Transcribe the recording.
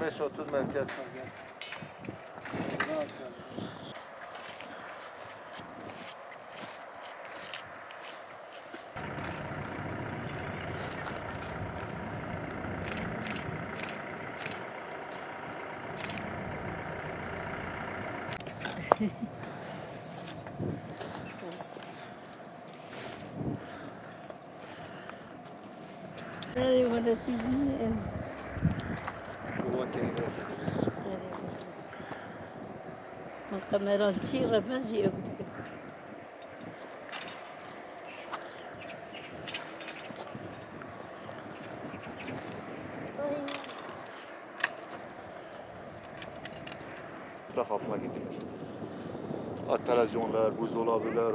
25-30 merkez. هذه ولا سجن الكاميرا تشير بزي أبدك Etraf altına gidiyor. Televizyonlar, buzdolabılar.